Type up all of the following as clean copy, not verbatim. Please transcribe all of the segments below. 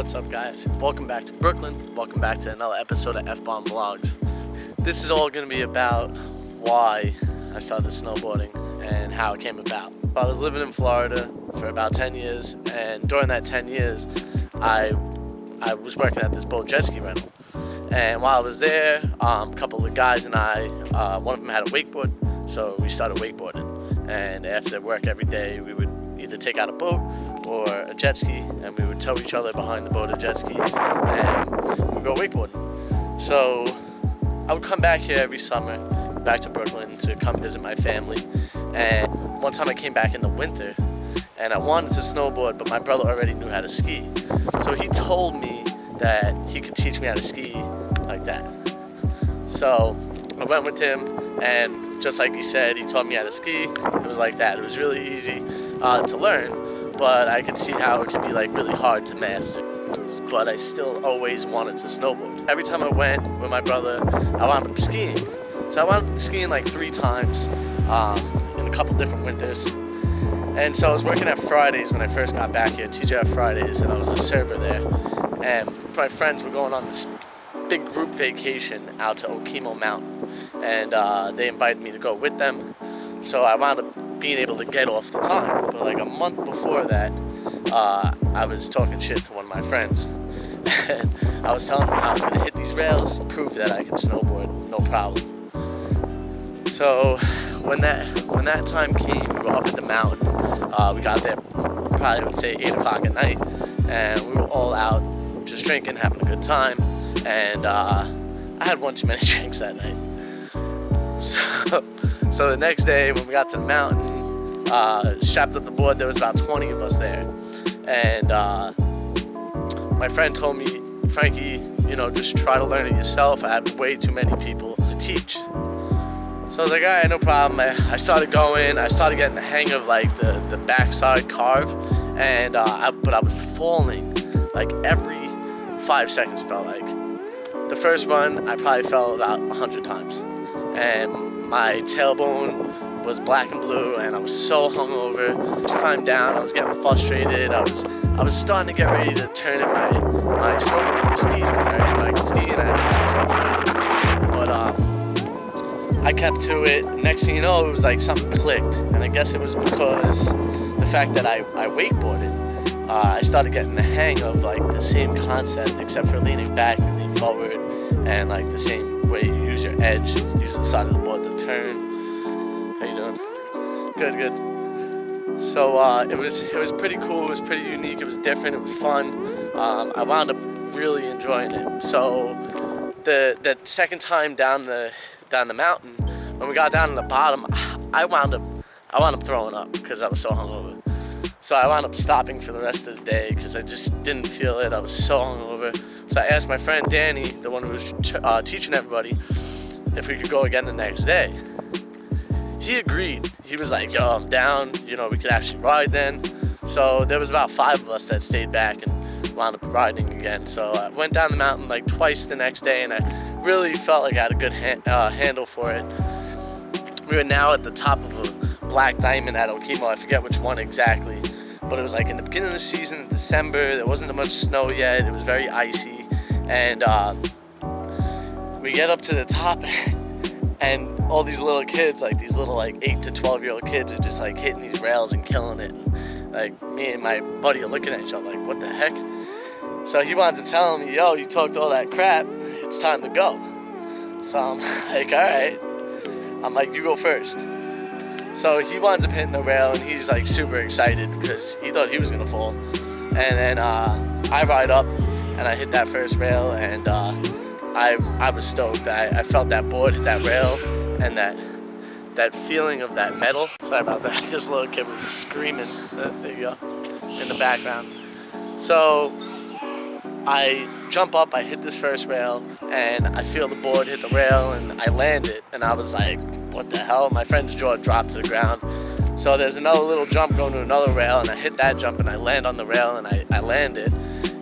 What's up, guys? Welcome back to Brooklyn. Welcome back to another episode of F-Bomb Vlogs. This is all going to be about why I started snowboarding and how it came about. I was living in Florida for about 10 years, and during that 10 years, I was working at this boat jet ski rental. And while I was there, a couple of guys and I, one of them had a wakeboard, so we started wakeboarding. And after work every day, we would either take out a boat or a jet ski, and we would tow each other behind the boat or jet ski, and we'd go wakeboarding. So I would come back here every summer, back to Brooklyn to come visit my family. And one time I came back in the winter, and I wanted to snowboard, but my brother already knew how to ski. So he told me that he could teach me how to ski like that. So I went with him, and just like he said, he taught me how to ski. It was like that. It was really easy to learn, but I could see how it could be like really hard to master. But I still always wanted to snowboard. Every time I went with my brother, I wound up skiing. So I wound up skiing like 3 times in a couple different winters. And so I was working at Fridays when I first got back here, TJF Fridays, and I was a server there. And my friends were going on this big group vacation out to Okemo Mountain, and they invited me to go with them. So I wound up being able to get off the time. But like a month before that, I was talking shit to one of my friends. And I was telling him I was going to hit these rails to prove that I can snowboard, no problem. So when that time came, we were up at the mountain. We got there probably, I would say, 8 o'clock at night, and we were all out just drinking, having a good time. And I had one too many drinks that night. So the next day when we got to the mountain, strapped up the board, there was about 20 of us there. And my friend told me, Frankie, just try to learn it yourself. I had way too many people to teach. So I was like, all right, no problem. I started going. I started getting the hang of like the backside carve, and but I was falling like every 5 seconds. Felt like the first run I probably fell about 100 times, and my tailbone was black and blue, and I was so hungover. This time down, I was getting frustrated. I was starting to get ready to turn in my snowboard for skis because I already knew I could ski and but I kept to it. Next thing you know, it was like something clicked, and I guess it was because the fact that I wakeboarded, I started getting the hang of like the same concept, except for leaning back and leaning forward, and like the same way you use your edge, use the side of the board to turn. How you doing? Good. So it was pretty cool. It was pretty unique. It was different. It was fun. I wound up really enjoying it. So the second time down the mountain, when we got down to the bottom, I wound up throwing up because I was so hungover. So I wound up stopping for the rest of the day because I just didn't feel it. I was so hungover. So I asked my friend Danny, the one who was teaching everybody, if we could go again the next day. He agreed. He was like, yo, I'm down. We could actually ride then. So there was about 5 of us that stayed back and wound up riding again. So I went down the mountain like twice the next day, and I really felt like I had a good handle for it. We were now at the top of a black diamond at Okemo. I forget which one exactly, but it was like in the beginning of the season, December. There wasn't much snow yet. It was very icy, and we get up to the top, and all these little kids, like these little 8 to 12-year-old kids, are just like hitting these rails and killing it. And, like me and my buddy are looking at each other like, what the heck? So he winds up telling me, yo, you talked all that crap, it's time to go. So I'm like, all right. I'm like, you go first. So he winds up hitting the rail, and he's like super excited because he thought he was gonna fall. And then I ride up, and I hit that first rail, and I was stoked. I felt that board hit that rail, and that feeling of that metal. Sorry about that. This little kid was screaming. There you go, in the background. So I jump up, I hit this first rail, and I feel the board hit the rail, and I land it, and I was like, what the hell? My friend's jaw dropped to the ground. So there's another little jump going to another rail, and I hit that jump, and I land on the rail, and I land it,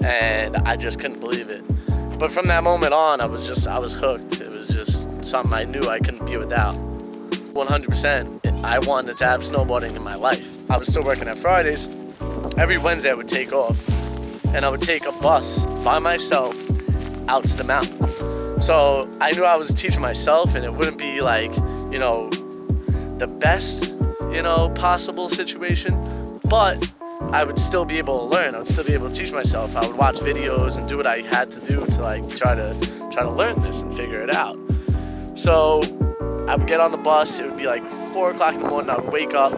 and I just couldn't believe it. But from that moment on, I was hooked. It was just something I knew I couldn't be without. 100%, I wanted to have snowboarding in my life. I was still working at Fridays. Every Wednesday I would take off. and I would take a bus by myself out to the mountain. So I knew I was teaching myself, and it wouldn't be like, you know, the best, you know, possible situation, but I would still be able to learn. I would still be able to teach myself. I would watch videos and do what I had to do to like try to learn this and figure it out. So I would get on the bus. It would be like 4 o'clock in the morning. I would wake up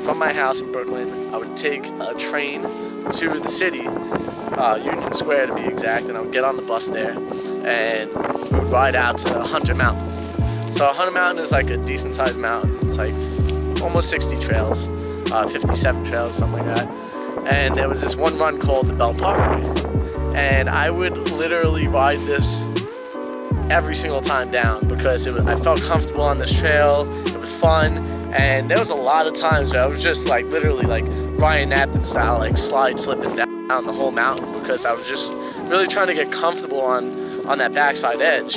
from my house in Brooklyn. I would take a train to the city, Union Square to be exact, and I would get on the bus there, and we would ride out to Hunter Mountain. So Hunter Mountain is like a decent sized mountain. It's like almost 60 trails, 57 trails, something like that. And there was this one run called the Belt Parkway, and I would literally ride this every single time down because I felt comfortable on this trail. It was fun, and there was a lot of times where I was just like literally like Ryan Napton style, like slide slipping down the whole mountain because I was just really trying to get comfortable on that backside edge.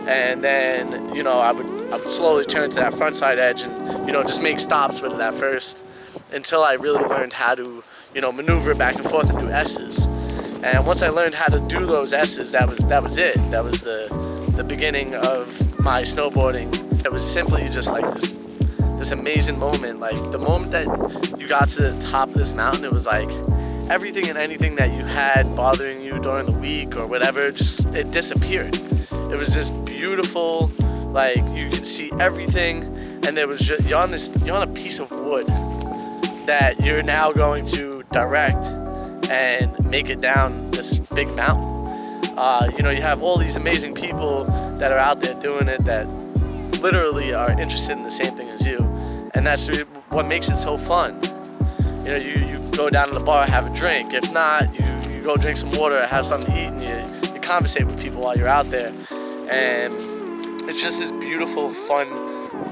And then, you know, I would slowly turn to that front side edge and, you know, just make stops with it at first until I really learned how to, you know, maneuver back and forth and do S's. And once I learned how to do those S's, that was it. That was the beginning of my snowboarding. It was simply just like this amazing moment. Like the moment that you got to the top of this mountain, it was like everything and anything that you had bothering you during the week or whatever, it disappeared. It was just beautiful. Like you could see everything, and there was just you're on a piece of wood that you're now going to direct and make it down this big mountain. You know, you have all these amazing people that are out there doing it that literally are interested in the same thing as you, and that's what makes it so fun. You know, you go down to the bar, have a drink. If not, you go drink some water, have something to eat, and you conversate with people while you're out there. And it's just this beautiful, fun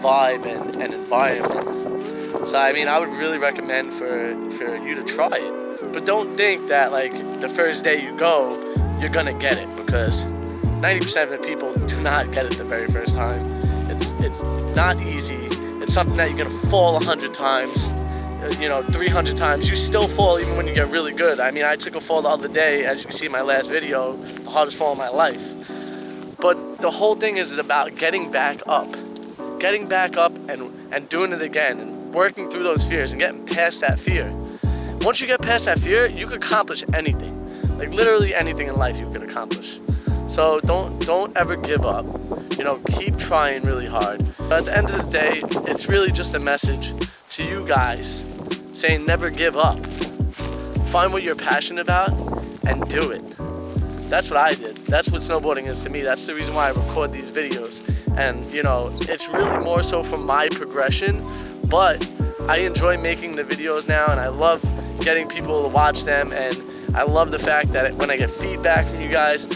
vibe and environment. So I mean, I would really recommend for you to try it. But don't think that like the first day you go, you're gonna get it, because 90% of the people do not get it the very first time. It's not easy. It's something that you're gonna fall 100 times, you know, 300 times. You still fall even when you get really good. I mean, I took a fall the other day, as you can see in my last video, the hardest fall of my life. But the whole thing is about getting back up and doing it again and working through those fears and getting past that fear. Once you get past that fear, you can accomplish anything. Like literally anything in life you can accomplish. So don't ever give up. You know, keep trying really hard. But at the end of the day, it's really just a message to you guys saying never give up. Find what you're passionate about and do it. That's what I did. That's what snowboarding is to me. That's the reason why I record these videos. And you know, it's really more so for my progression, but I enjoy making the videos now, and I love getting people to watch them, and I love the fact that when I get feedback from you guys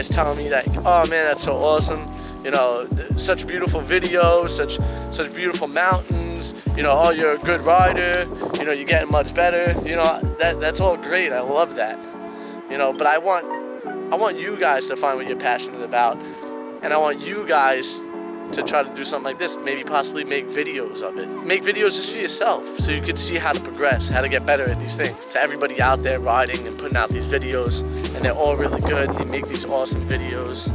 tell me that, oh man, that's so awesome. You know, such beautiful videos, such beautiful mountains. You know, oh, you're a good rider. You know, you're getting much better. You know, that's all great. I love that. You know, but I want you guys to find what you're passionate about, and I want you guys to try to do something like this, maybe possibly make videos of it. Make videos just for yourself so you can see how to progress, how to get better at these things. To everybody out there riding and putting out these videos, and they're all really good, and they make these awesome videos.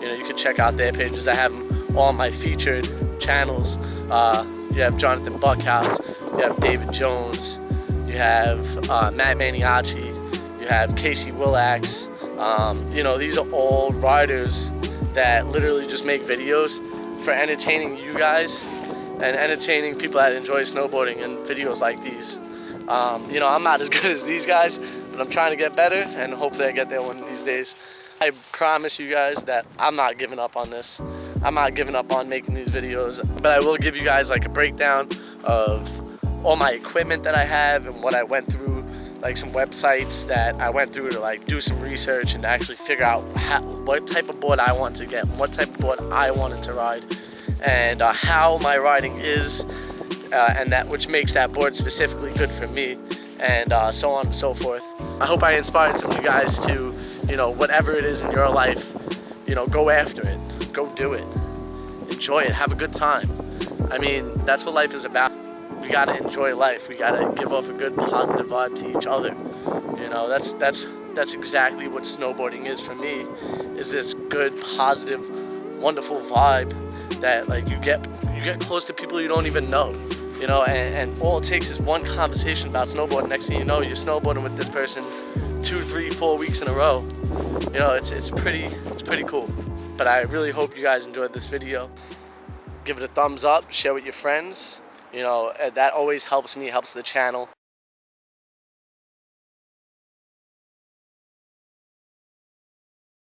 You know, you can check out their pages. I have them all on my featured channels. You have Jonathan Buckhouse, you have David Jones, you have Matt Maniaci, you have Casey Willax. You know, these are all riders that literally just make videos for entertaining you guys and entertaining people that enjoy snowboarding and videos like these. You know, I'm not as good as these guys, but I'm trying to get better, and hopefully I get there one of these days. I promise you guys that I'm not giving up on this. I'm not giving up on making these videos, but I will give you guys like a breakdown of all my equipment that I have and what I went through, like some websites that I went through to like do some research and actually figure out what type of board I want to get, what type of board I wanted to ride, and how my riding is, and that which makes that board specifically good for me, and so on and so forth. I hope I inspired some of you guys to, you know, whatever it is in your life, you know, go after it, go do it, enjoy it, have a good time. I mean, that's what life is about. We gotta enjoy life. We gotta give off a good positive vibe to each other. You know, that's that's exactly what snowboarding is for me, is this good, positive, wonderful vibe that like you get close to people you don't even know, you know, and all it takes is one conversation about snowboarding. Next thing you know, you're snowboarding with this person 2, 3, 4 weeks in a row. You know, it's pretty cool. But I really hope you guys enjoyed this video. Give it a thumbs up, share with your friends. You know, that always helps me, helps the channel.